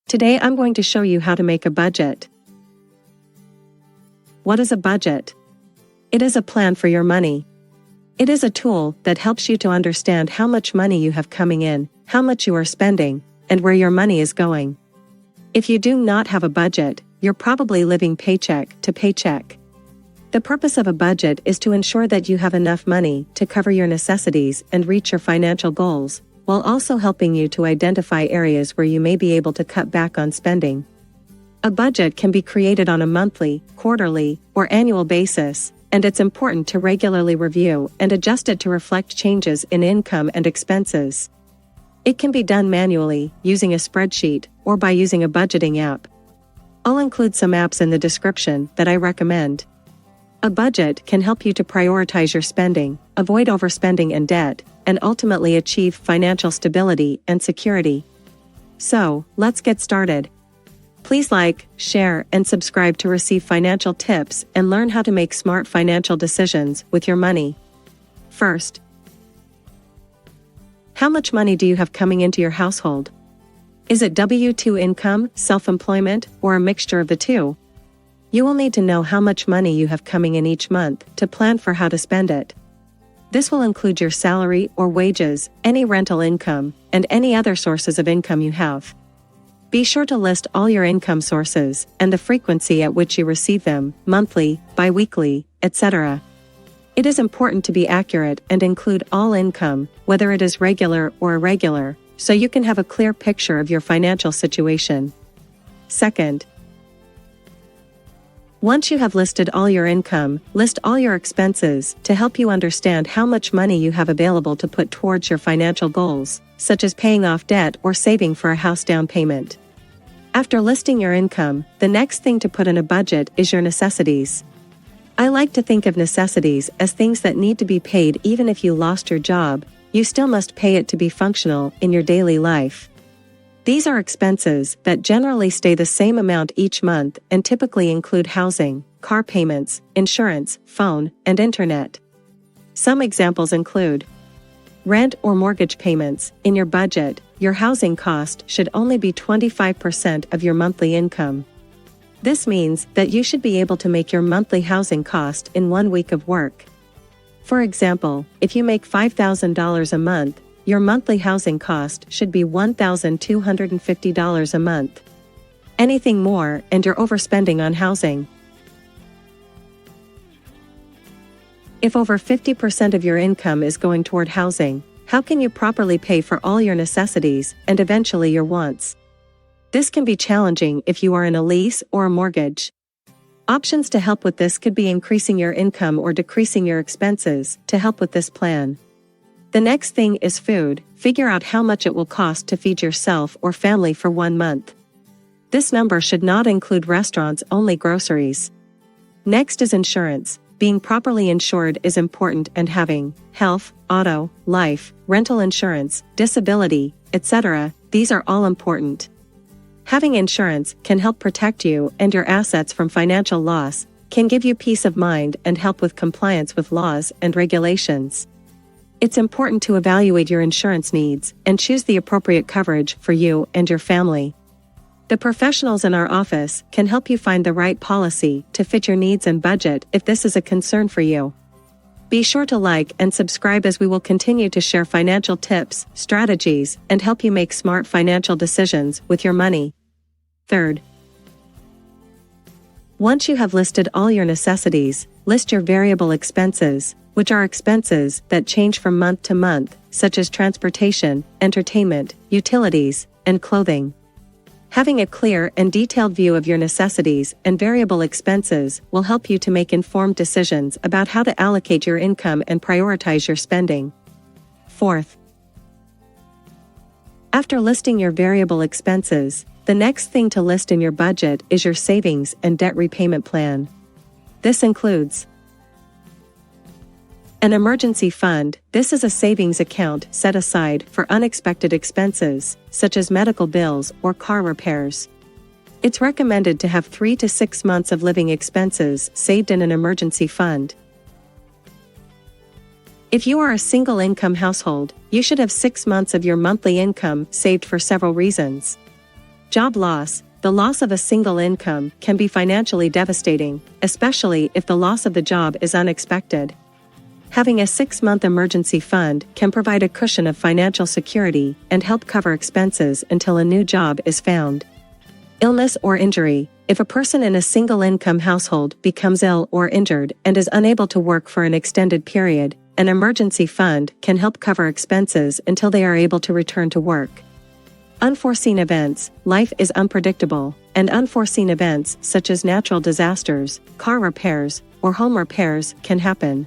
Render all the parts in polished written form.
Today I'm going to show you how to make a budget. What is a budget? It is a plan for your money. It is a tool that helps you to understand how much money you have coming in, how much you are spending, and where your money is going. If you do not have a budget, you're probably living paycheck to paycheck. The purpose of a budget is to ensure that you have enough money to cover your necessities and reach your financial goals, while also helping you to identify areas where you may be able to cut back on spending. A budget can be created on a monthly, quarterly, or annual basis, and it's important to regularly review and adjust it to reflect changes in income and expenses. It can be done manually, using a spreadsheet, or by using a budgeting app. I'll include some apps in the description that I recommend. A budget can help you to prioritize your spending, avoid overspending and debt, and ultimately achieve financial stability and security. So, let's get started. Please like, share, and subscribe to receive financial tips and learn how to make smart financial decisions with your money. First, how much money do you have coming into your household? Is it W-2 income, self-employment, or a mixture of the two? You will need to know how much money you have coming in each month to plan for how to spend it. This will include your salary or wages, any rental income, and any other sources of income you have. Be sure to list all your income sources and the frequency at which you receive them, monthly, bi-weekly, etc. It is important to be accurate and include all income, whether it is regular or irregular, so you can have a clear picture of your financial situation. Second, once you have listed all your income, list all your expenses to help you understand how much money you have available to put towards your financial goals, such as paying off debt or saving for a house down payment. After listing your income, the next thing to put in a budget is your necessities. I like to think of necessities as things that need to be paid even if you lost your job, you still must pay it to be functional in your daily life. These are expenses that generally stay the same amount each month and typically include housing, car payments, insurance, phone, and internet. Some examples include rent or mortgage payments. In your budget, your housing cost should only be 25% of your monthly income. This means that you should be able to make your monthly housing cost in 1 week of work. For example, if you make $5,000 a month, your monthly housing cost should be $1,250 a month. Anything more and you're overspending on housing. If over 50% of your income is going toward housing, how can you properly pay for all your necessities and eventually your wants? This can be challenging if you are in a lease or a mortgage. Options to help with this could be increasing your income or decreasing your expenses to help with this plan. The next thing is food. Figure out how much it will cost to feed yourself or family for 1 month. This number should not include restaurants, only groceries. Next is insurance. Being properly insured is important, and having health, auto, life, rental insurance, disability, etc. These are all important. Having insurance can help protect you and your assets from financial loss, can give you peace of mind and help with compliance with laws and regulations. It's important to evaluate your insurance needs and choose the appropriate coverage for you and your family. The professionals in our office can help you find the right policy to fit your needs and budget if this is a concern for you. Be sure to like and subscribe as we will continue to share financial tips, strategies, and help you make smart financial decisions with your money. Third, once you have listed all your necessities, list your variable expenses, which are expenses that change from month to month, such as transportation, entertainment, utilities, and clothing. Having a clear and detailed view of your necessities and variable expenses will help you to make informed decisions about how to allocate your income and prioritize your spending. Fourth, after listing your variable expenses, the next thing to list in your budget is your savings and debt repayment plan. This includes an emergency fund. This is a savings account set aside for unexpected expenses, such as medical bills or car repairs. It's recommended to have 3 to 6 months of living expenses saved in an emergency fund. If you are a single income household, you should have 6 months of your monthly income saved for several reasons. Job loss. The loss of a single income can be financially devastating, especially if the loss of the job is unexpected. Having a 6-month emergency fund can provide a cushion of financial security and help cover expenses until a new job is found. Illness or injury. If a person in a single-income household becomes ill or injured and is unable to work for an extended period, an emergency fund can help cover expenses until they are able to return to work. Unforeseen events. Life is unpredictable, and unforeseen events such as natural disasters, car repairs, or home repairs can happen.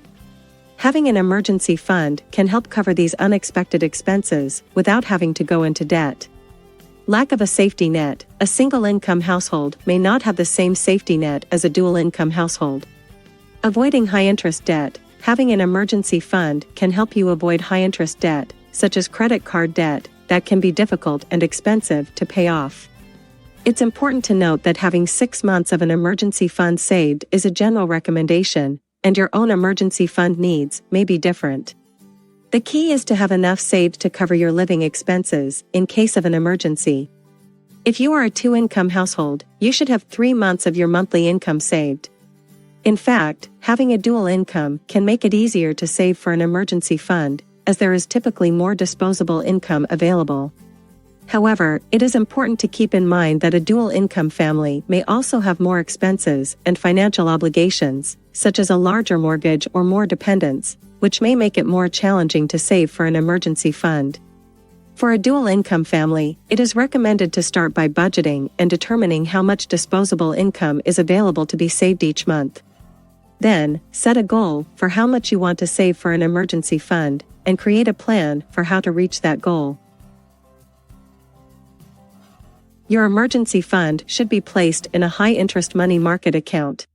Having an emergency fund can help cover these unexpected expenses without having to go into debt. Lack of a safety net. A single-income household may not have the same safety net as a dual-income household. Avoiding high-interest debt. Having an emergency fund can help you avoid high-interest debt, such as credit card debt, that can be difficult and expensive to pay off. It's important to note that having 6 months of an emergency fund saved is a general recommendation, and your own emergency fund needs may be different. The key is to have enough saved to cover your living expenses in case of an emergency. If you are a 2-income household, you should have 3 months of your monthly income saved. In fact, having a dual income can make it easier to save for an emergency fund, as there is typically more disposable income available. However, it is important to keep in mind that a dual-income family may also have more expenses and financial obligations, such as a larger mortgage or more dependents, which may make it more challenging to save for an emergency fund. For a dual-income family, it is recommended to start by budgeting and determining how much disposable income is available to be saved each month. Then, set a goal for how much you want to save for an emergency fund, and create a plan for how to reach that goal. Your emergency fund should be placed in a high-interest money market account.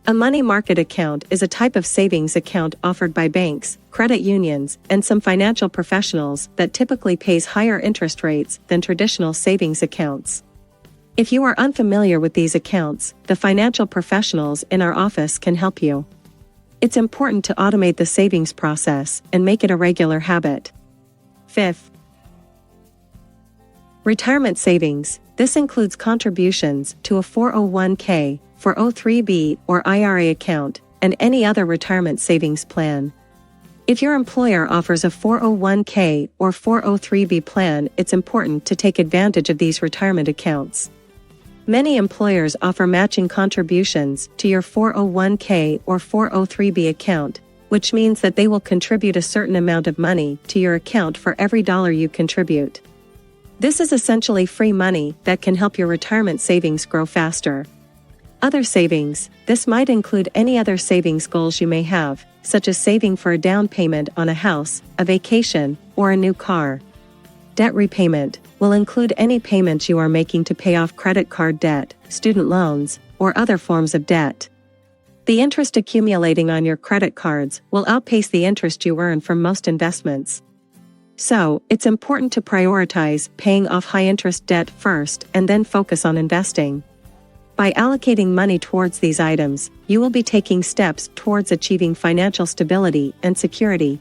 A money market account is a type of savings account offered by banks, credit unions, and some financial professionals that typically pays higher interest rates than traditional savings accounts. If you are unfamiliar with these accounts, the financial professionals in our office can help you. It's important to automate the savings process and make it a regular habit. 5th, retirement savings. This includes contributions to a 401k, 403b, or IRA account, and any other retirement savings plan. If your employer offers a 401k or 403b plan, it's important to take advantage of these retirement accounts. Many employers offer matching contributions to your 401k or 403b account, which means that they will contribute a certain amount of money to your account for every dollar you contribute. This is essentially free money that can help your retirement savings grow faster. Other savings. This might include any other savings goals you may have, such as saving for a down payment on a house, a vacation, or a new car. Debt repayment will include any payments you are making to pay off credit card debt, student loans, or other forms of debt. The interest accumulating on your credit cards will outpace the interest you earn from most investments. So, it's important to prioritize paying off high-interest debt first and then focus on investing. By allocating money towards these items, you will be taking steps towards achieving financial stability and security.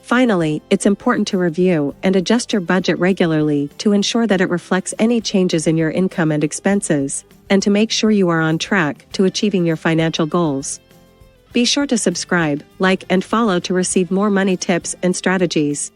Finally, it's important to review and adjust your budget regularly to ensure that it reflects any changes in your income and expenses, and to make sure you are on track to achieving your financial goals. Be sure to subscribe, like, and follow to receive more money tips and strategies.